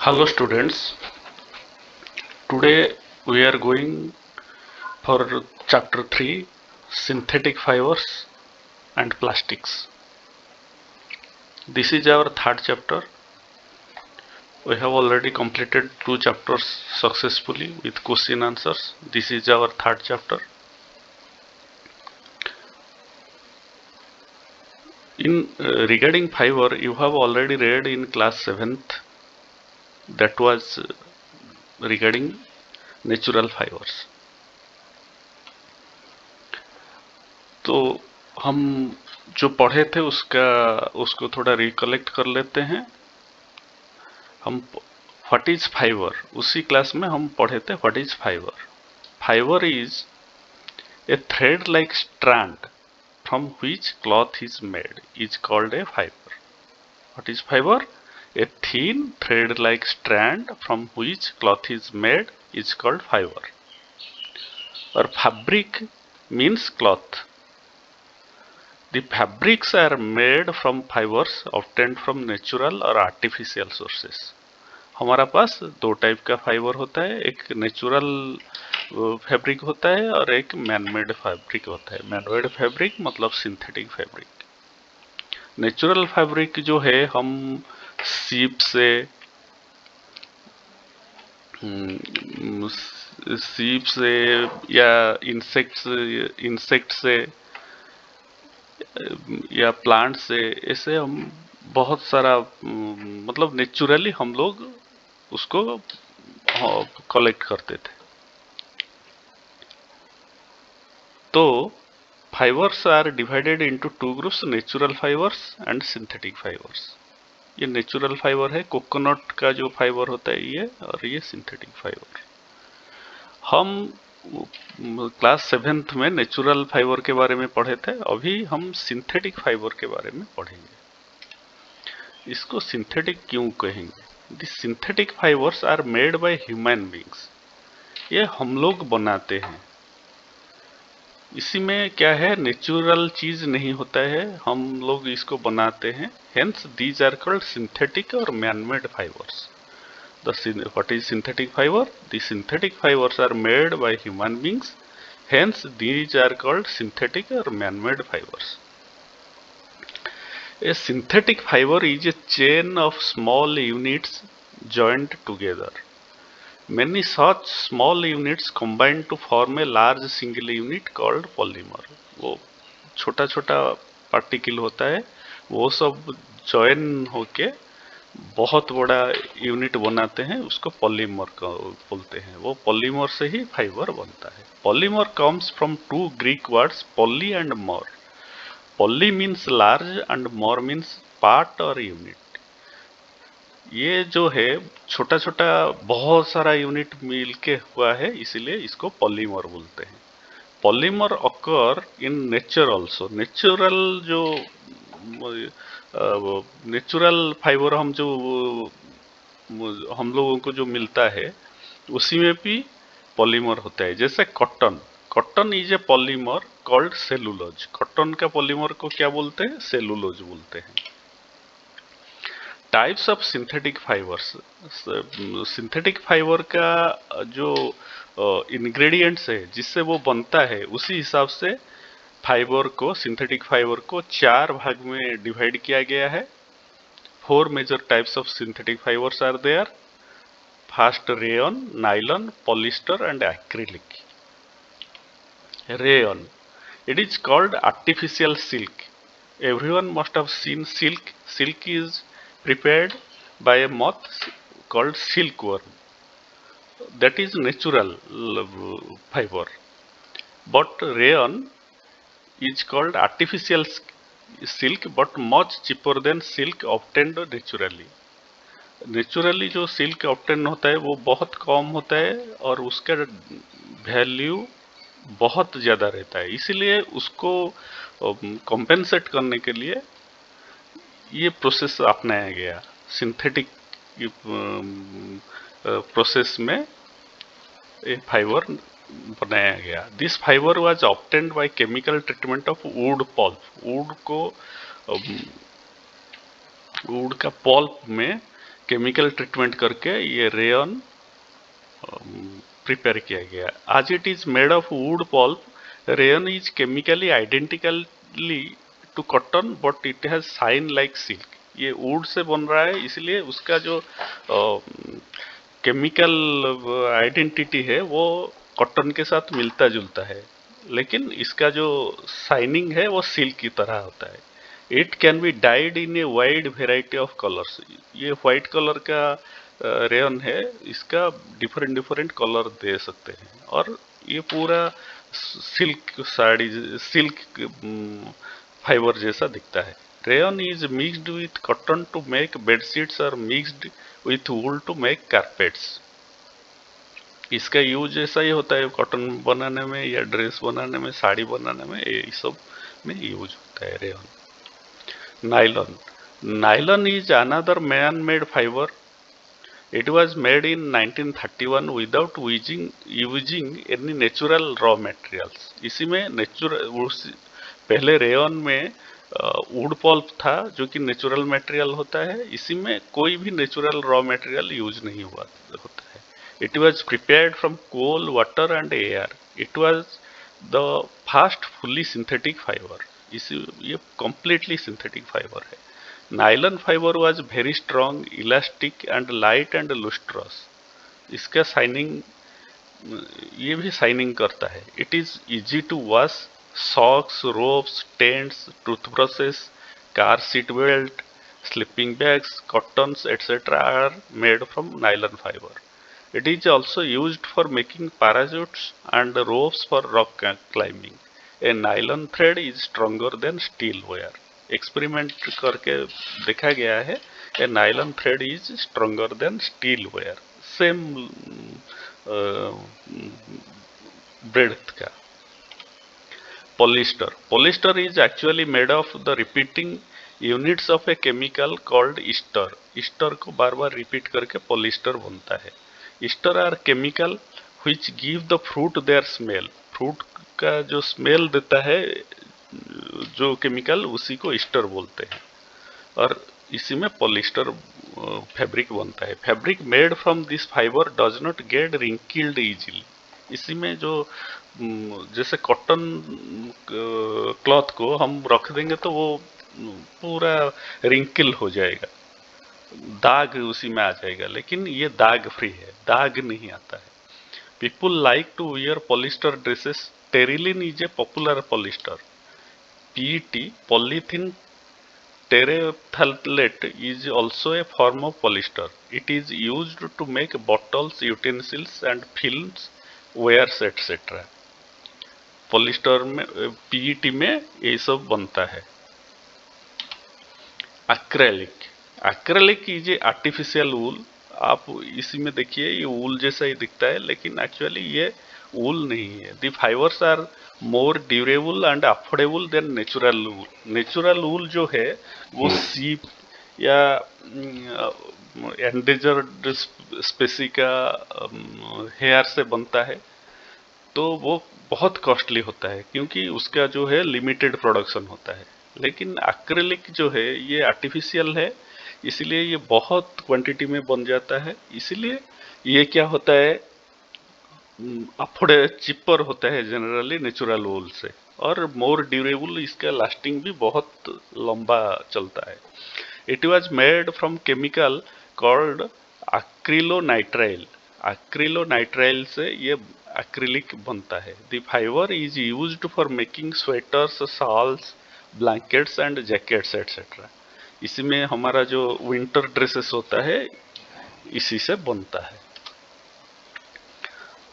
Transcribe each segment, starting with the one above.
Hello students, today we are going for chapter 3 synthetic fibers and plastics. This is our third chapter. We have already completed 2 chapters successfully with question answers. This is our third chapter. In regarding fiber, you have already read in class 7th, that was regarding natural fibers. तो हम जो पढ़े थे उसको थोड़ा recollect कर लेते हैं। हम व्हाट इज फाइबर, उसी क्लास में हम पढ़े थे what is fibre. Fibre is a thread like strand from which cloth is made is called a fibre. What is fibre? A thin thread like strand from which cloth is made is called fibre. और fabric means cloth. The fabrics are made from fibers obtained from natural और artificial sources। हमारा पास 2 type का fibre होता है, एक natural fabric होता है और एक मैनमेड फैब्रिक होता है। मैनमेड फैब्रिक मतलब सिंथेटिक फैब्रिक। नेचुरल फैब्रिक जो है हम सीप से या इंसेक्ट से या प्लांट से, ऐसे हम बहुत सारा मतलब नेचुरली हम लोग उसको कलेक्ट करते थे। तो fibres are divided into 2 groups, natural fibres and synthetic fibres. ये नेचुरल फाइबर है, कोकोनट का जो फाइबर होता है ये, और ये सिंथेटिक फाइबर। हम क्लास 7th में नेचुरल फाइबर के बारे में पढ़े थे, अभी हम सिंथेटिक फाइबर के बारे में पढ़ेंगे। इसको सिंथेटिक क्यों कहेंगे? The synthetic fibres are made by human beings. ये हम लोग बनाते हैं। इसी में क्या है, नेचुरल चीज नहीं होता है, हम लोग इसको बनाते हैं। Hence these are called synthetic और manmade fibres. What is synthetic fiber? The synthetic fibers are made by human beings. Hence, these are called synthetic or man-made fibers. A synthetic fiber is a chain of small units joined together. Many such small units combine to form a large single unit called polymer. वो छोटा छोटा particle होता है, वो सब join होके बहुत बड़ा यूनिट बनाते हैं, उसको पॉलीमर बोलते हैं। वो पॉलीमर से ही फाइबर बनता है। Polymer comes from 2 Greek words poly and more. Poly means large and more means part और यूनिट। ये जो है छोटा छोटा बहुत सारा यूनिट मिलके हुआ है, इसीलिए इसको पॉलीमर बोलते हैं। Polymer occur in nature also. Natural जो नेचुरल फाइबर हम लोगों को जो मिलता है, उसी में भी पॉलीमर होता है। जैसे cotton is a polymer called cellulose. Cotton का पॉलीमर को क्या बोलते हैं? सेलुलोज बोलते हैं। Types of synthetic fibres. Synthetic fibre का जो इंग्रेडिएंट्स है जिससे वो बनता है, उसी हिसाब से फाइबर को, सिंथेटिक फाइबर को 4 भाग में डिवाइड किया गया है। 4 major types of synthetic fibers are there. First, rayon, nylon, polyester and acrylic. Rayon, it is called artificial silk. Everyone must have seen silk. Silk is prepared by a moth called silkworm. That is natural fiber. But rayon is called artificial silk, but much cheaper than silk obtained naturally. Naturally जो silk obtain होता है वो बहुत कम होता है और उसका value बहुत ज़्यादा रहता है। इसीलिए उसको कॉम्पेंसेट करने के लिए ये प्रोसेस अपनाया गया। सिंथेटिक प्रोसेस में ये फाइबर बनाया गया। This fibre was obtained by chemical treatment of wood pulp. Wood का पल्प में केमिकल ट्रीटमेंट करके ये रेयन प्रिपेयर किया गया। आज it is made of wood pulp, rayon is chemically identically to cotton but it has shine like silk. ये wood से बन रहा है, इसलिए उसका जो केमिकल आइडेंटिटी है वो कॉटन के साथ मिलता जुलता है, लेकिन इसका जो शाइनिंग है वो सिल्क की तरह होता है। It can be died in a wide variety of colours. ये व्हाइट कलर का रेयन है, इसका डिफरेंट डिफरेंट कलर दे सकते हैं, और ये पूरा सिल्क साड़ी, सिल्क फाइबर जैसा दिखता है। Rayon is mixed with cotton to make bedsheets और mixed with wool to make carpets. इसका यूज ऐसा ही होता है कॉटन बनाने में या ड्रेस बनाने में, साड़ी बनाने में, ये सब में यूज होता है rayon. Nylon, nylon is another man made fibre. It was made in 1931 without using any natural raw materials. इसी में पहले रेयन में वुड पल्प था जो कि नेचुरल मटेरियल होता है, इसी में कोई भी नेचुरल रॉ मटेरियल यूज नहीं हुआ होता है। It was prepared from coal, water and air. It was the first fully synthetic fibre. इसी ये कम्प्लीटली सिंथेटिक फाइबर है। Nylon fibre was very strong, elastic and light and lustrous. इसका shining, ये भी शाइनिंग करता है। It is easy to wash. Socks, ropes, tents, toothbrushes, car seat belt, sleeping bags, cottons etcetera are made from nylon fibre. It is also used for making parachutes and ropes for rock climbing. A nylon thread is stronger than steel wire. Experiment करके देखा गया है, a nylon thread is stronger than steel wire, same breadth का। Polyester, polyester is actually made of the repeating units of a chemical called ester. Ester को बार बार repeat करके polyester बनता है। Ester are chemical which give the fruit their smell. Fruit का जो smell देता है जो केमिकल, उसी को ईस्टर बोलते हैं, और इसी में पॉलिस्टर फैब्रिक बनता है। Fabric made from this fibre does not get wrinkled easily. इसी में जो जैसे कॉटन क्लॉथ को हम रख देंगे तो वो पूरा रिंकिल हो जाएगा, दाग उसी में आ जाएगा, लेकिन ये दाग फ्री है, दाग नहीं आता है। People like to wear polyester dresses. Terylene is a popular polyester. PET, polythene terephthalate, is also a form of polyester. It is used to make bottles, utensils and films, wares etc. Polyester में, PET में ये सब बनता है। Acrylic, acrylic is a artificial wool. आप इसी में देखिए ये वूल जैसा ही दिखता है, लेकिन एक्चुअली ये वूल नहीं है। The fibres are more durable and affordable than natural wool. Natural wool जो है वो सीप या एंडेजर्ड स्पेसी का हेयर से बनता है, तो वो बहुत कॉस्टली होता है क्योंकि उसका जो है लिमिटेड प्रोडक्शन होता है। लेकिन एक्रेलिक जो है ये आर्टिफिशियल है, इसलिए ये बहुत क्वांटिटी में बन जाता है, इसलिए ये क्या होता है, अफोर्ड चिपर होता है जनरली नेचुरल वूल से, और मोर ड्यूरेबल, इसका लास्टिंग भी बहुत लंबा चलता है। It was made from chemical called acrylonitrile. Acrylonitrile से ये एक्रिलिक बनता है। The fibre is used for making sweaters, shawls, blankets and jackets etcetera. इसी में हमारा जो विंटर ड्रेसेस होता है इसी से बनता है।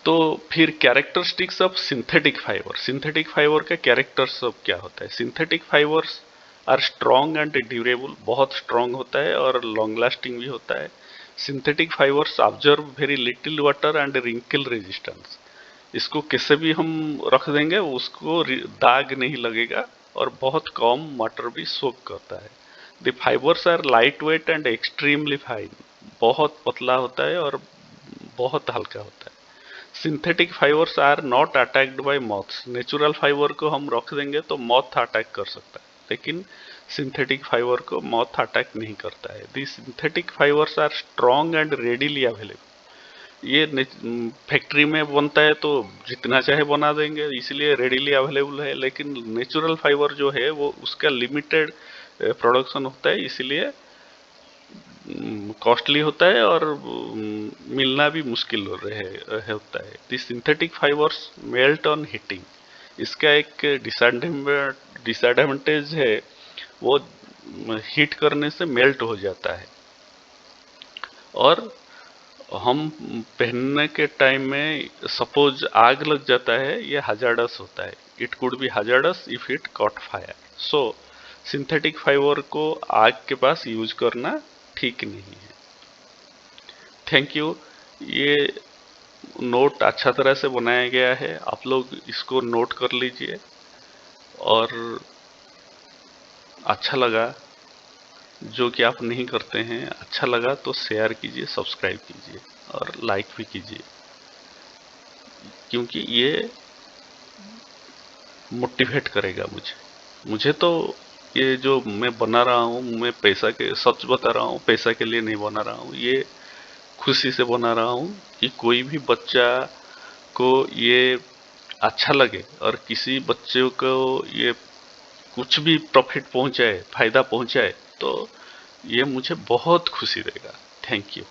तो फिर characteristics of synthetic fibre. Synthetic fibre का कैरेक्टर्स सब क्या होता है? Synthetic fibres are strong and durable, बहुत स्ट्रॉन्ग होता है और लॉन्ग लास्टिंग भी होता है। Synthetic fibres observe very little water and wrinkle resistance. इसको कैसे भी हम रख देंगे उसको दाग नहीं लगेगा, और बहुत कम वाटर भी सोक करता है। The fibres are light weight and extremely fine. बहुत पतला होता है और बहुत हल्का होता है। Synthetic fibres are not attacked by moths. Natural fibre को हम रख देंगे तो मॉथ अटैक कर सकता है, लेकिन सिंथेटिक फाइबर को मॉथ अटैक नहीं करता है। The synthetic fibres are strong and readily available. ये फैक्ट्री में बनता है तो जितना चाहे बना देंगे, इसलिए रेडीली अवेलेबल है। लेकिन नेचुरल फाइबर जो है वो उसका लिमिटेड प्रोडक्शन होता है, इसलिए कॉस्टली होता है और मिलना भी मुश्किल होता है। The synthetic fibres melt on heating. इसका एक डिसएडवांटेज है, वो हीट करने से मेल्ट हो जाता है और हम पहनने के टाइम में सपोज आग लग जाता है, ये हजार्डस होता है। It could be hazardous if it caught fire. So synthetic fibre को आग के पास यूज करना ठीक नहीं है। Thank you. ये नोट अच्छा तरह से बनाया गया है, आप लोग इसको नोट कर लीजिए और अच्छा लगा जो कि आप नहीं करते हैं, अच्छा लगा तो शेयर कीजिए, सब्सक्राइब कीजिए और लाइक भी कीजिए, क्योंकि ये मोटिवेट करेगा मुझे तो ये जो मैं बना रहा हूँ, मैं पैसा के, सच बता रहा हूँ, पैसा के लिए नहीं बना रहा हूँ, ये खुशी से बना रहा हूँ कि कोई भी बच्चा को ये अच्छा लगे और किसी बच्चे को ये कुछ भी प्रॉफिट पहुंचाए, फायदा पहुंचाए, तो ये मुझे बहुत खुशी देगा। Thank you.